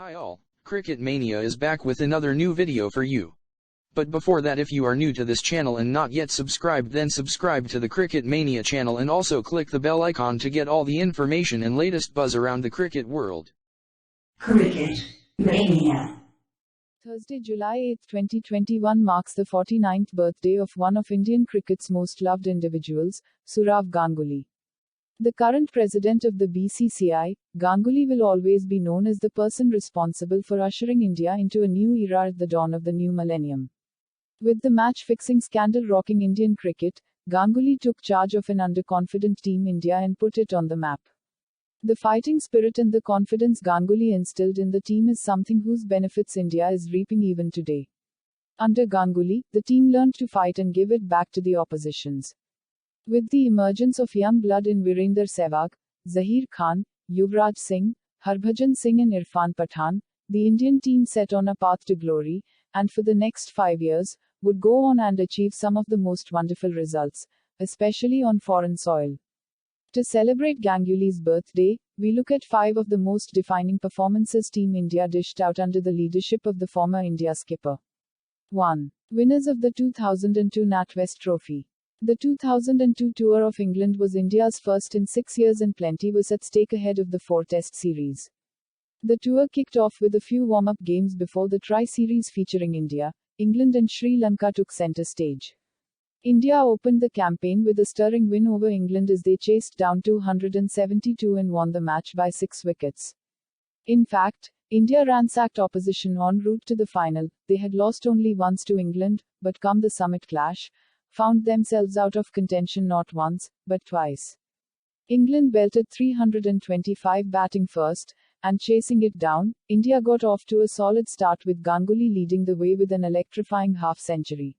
Hi all, Cricket Mania is back with another new video for you. But before that, if you are new to this channel and not yet subscribed, then subscribe to the Cricket Mania channel and also click the bell icon to get all the information and latest buzz around the cricket world. Cricket Mania. Thursday, July 8, 2021 marks the 49th birthday of one of Indian cricket's most loved individuals, Sourav Ganguly. The current president of the BCCI, Ganguly will always be known as the person responsible for ushering India into a new era at the dawn of the new millennium. With the match-fixing scandal rocking Indian cricket, Ganguly took charge of an underconfident Team India and put it on the map. The fighting spirit and the confidence Ganguly instilled in the team is something whose benefits India is reaping even today. Under Ganguly, the team learned to fight and give it back to the oppositions. With the emergence of young blood in Virender Sehwag, Zaheer Khan, Yuvraj Singh, Harbhajan Singh and Irfan Pathan, the Indian team set on a path to glory, and for the next 5 years, would go on and achieve some of the most wonderful results, especially on foreign soil. To celebrate Ganguly's birthday, we look at 5 of the most defining performances Team India dished out under the leadership of the former India skipper. 1. Winners of the 2002 NatWest Trophy. The 2002 Tour of England was India's first in 6 years and plenty was at stake ahead of the 4-test series. The tour kicked off with a few warm-up games before the tri-series featuring India, England and Sri Lanka took centre stage. India opened the campaign with a stirring win over England as they chased down 272 and won the match by 6 wickets. In fact, India ransacked opposition en route to the final. They had lost only once to England, but come the summit clash, found themselves out of contention not once, but twice. England belted 325 batting first, and chasing it down, India got off to a solid start with Ganguly leading the way with an electrifying half-century.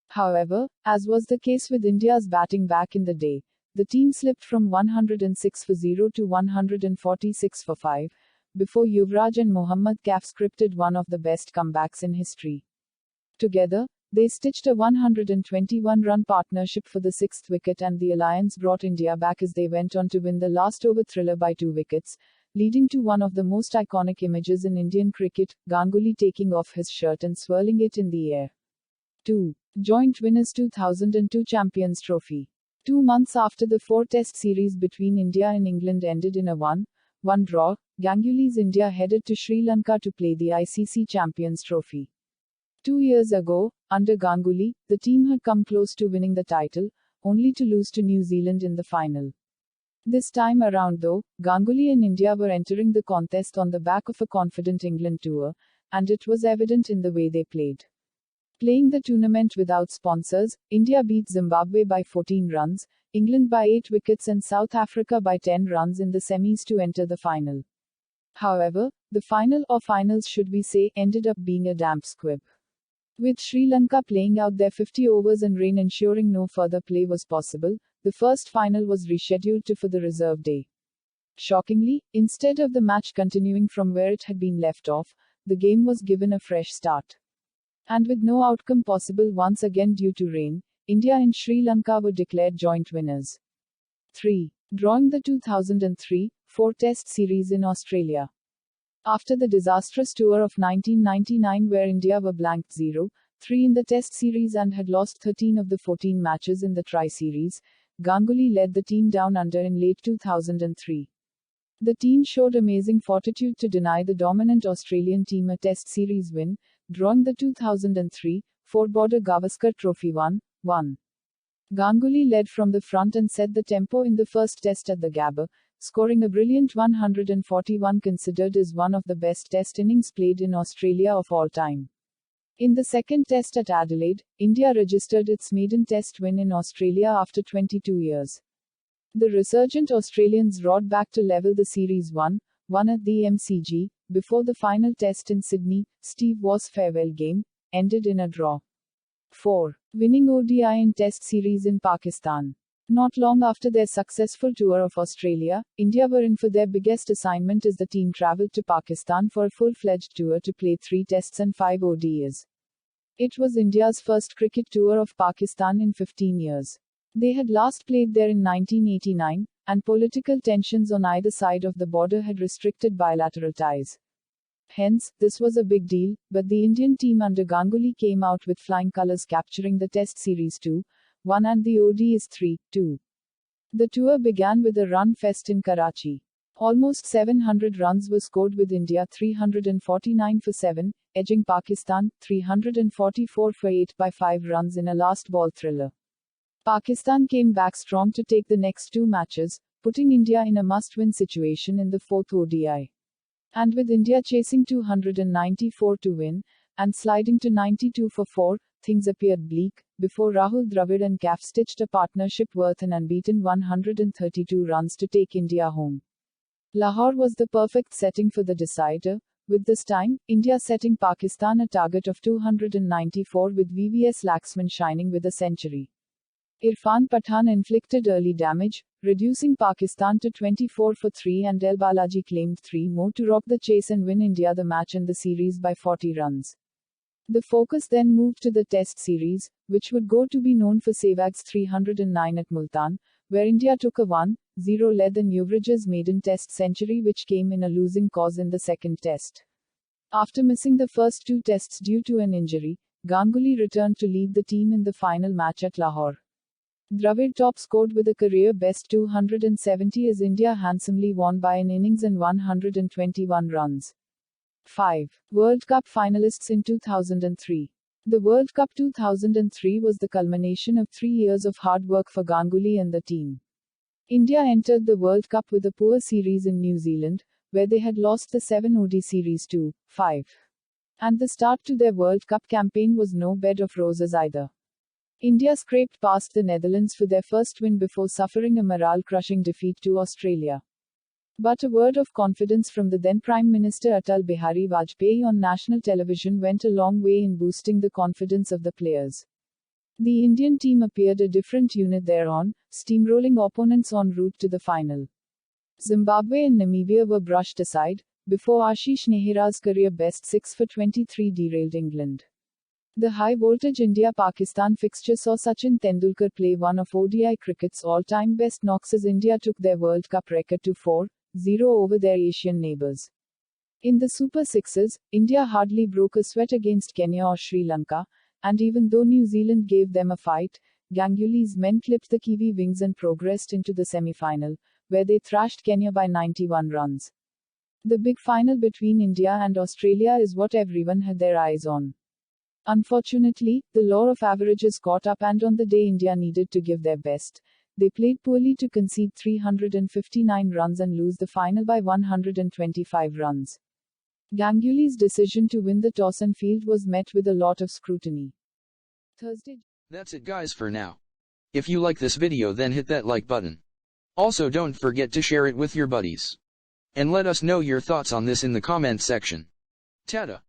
However, as was the case with India's batting back in the day, the team slipped from 106 for 0 to 146 for 5, before Yuvraj and Mohammad Kaf scripted one of the best comebacks in history. Together, they stitched a 121-run partnership for the 6th wicket and the alliance brought India back as they went on to win the last-over thriller by 2 wickets, leading to one of the most iconic images in Indian cricket, Ganguly taking off his shirt and swirling it in the air. 2. Joint winners 2002 Champions Trophy. 2 months after the 4-test series between India and England ended in a 1-1 draw, Ganguly's India headed to Sri Lanka to play the ICC Champions Trophy. 2 years ago, under Ganguly, the team had come close to winning the title, only to lose to New Zealand in the final. This time around though, Ganguly and India were entering the contest on the back of a confident England tour, and it was evident in the way they played. Playing the tournament without sponsors, India beat Zimbabwe by 14 runs, England by 8 wickets and South Africa by 10 runs in the semis to enter the final. However, the final, or finals should we say, ended up being a damp squib. With Sri Lanka playing out their 50 overs and rain ensuring no further play was possible, the first final was rescheduled for the reserve day. Shockingly, instead of the match continuing from where it had been left off, the game was given a fresh start. And with no outcome possible once again due to rain, India and Sri Lanka were declared joint winners. 3. Drawing the 2003 4-test series in Australia. After the disastrous tour of 1999 where India were blanked 0-3 in the test series and had lost 13 of the 14 matches in the tri-series, Ganguly led the team down under in late 2003. The team showed amazing fortitude to deny the dominant Australian team a test series win, drawing the 2003 4-Border Gavaskar Trophy 1-1. Ganguly led from the front and set the tempo in the first test at the Gabba, scoring a brilliant 141 considered as one of the best test innings played in Australia of all time. In the second test at Adelaide, India registered its maiden test win in Australia after 22 years. The resurgent Australians roared back to level the series 1-1 at the MCG, before the final test in Sydney, Steve Waugh's farewell game, ended in a draw. 4. Winning ODI in Test series in Pakistan. Not long after their successful tour of Australia, India were in for their biggest assignment as the team travelled to Pakistan for a full-fledged tour to play 3 tests and 5 ODIs. It was India's first cricket tour of Pakistan in 15 years. They had last played there in 1989, and political tensions on either side of the border had restricted bilateral ties. Hence, this was a big deal, but the Indian team under Ganguly came out with flying colours, capturing the Test Series 2-1 and the ODIs 3-2. The tour began with a run fest in Karachi. Almost 700 runs were scored with India 349 for 7, edging Pakistan 344 for 8 by 5 runs in a last ball thriller. Pakistan came back strong to take the next two matches, putting India in a must-win situation in the fourth ODI. And with India chasing 294 to win, and sliding to 92 for 4, things appeared bleak, before Rahul Dravid and CAF stitched a partnership worth an unbeaten 132 runs to take India home. Lahore was the perfect setting for the decider, with this time, India setting Pakistan a target of 294 with VVS Laxman shining with a century. Irfan Pathan inflicted early damage, reducing Pakistan to 24 for 3 and El Balaji claimed 3 more to rock the chase and win India the match and the series by 40 runs. The focus then moved to the Test series, which would go to be known for Sehwag's 309 at Multan, where India took a 1-0 lead in Yuvraj's maiden Test century, which came in a losing cause in the second Test. After missing the first two Tests due to an injury, Ganguly returned to lead the team in the final match at Lahore. Dravid top scored with a career-best 270 as India handsomely won by an innings and 121 runs. 5. World Cup finalists in 2003. The World Cup 2003 was the culmination of 3 years of hard work for Ganguly and the team. India entered the World Cup with a poor series in New Zealand, where they had lost the 7-OD series 2-5. And the start to their World Cup campaign was no bed of roses either. India scraped past the Netherlands for their first win before suffering a morale-crushing defeat to Australia. But a word of confidence from the then Prime Minister Atal Bihari Vajpayee on national television went a long way in boosting the confidence of the players. The Indian team appeared a different unit thereon, steamrolling opponents en route to the final. Zimbabwe and Namibia were brushed aside, before Ashish Nehra's career-best 6 for 23 derailed England. The high-voltage India-Pakistan fixture saw Sachin Tendulkar play one of ODI cricket's all-time best knocks as India took their World Cup record to 4-0 over their Asian neighbours. In the Super Sixes, India hardly broke a sweat against Kenya or Sri Lanka, and even though New Zealand gave them a fight, Ganguly's men clipped the Kiwi wings and progressed into the semi-final, where they thrashed Kenya by 91 runs. The big final between India and Australia is what everyone had their eyes on. Unfortunately, the law of averages caught up, and on the day India needed to give their best, they played poorly to concede 359 runs and lose the final by 125 runs. Ganguly's decision to win the toss and field was met with a lot of scrutiny. Thursday. That's it guys for now. If you like this video then hit that like button. Also don't forget to share it with your buddies. And let us know your thoughts on this in the comments section. Tada!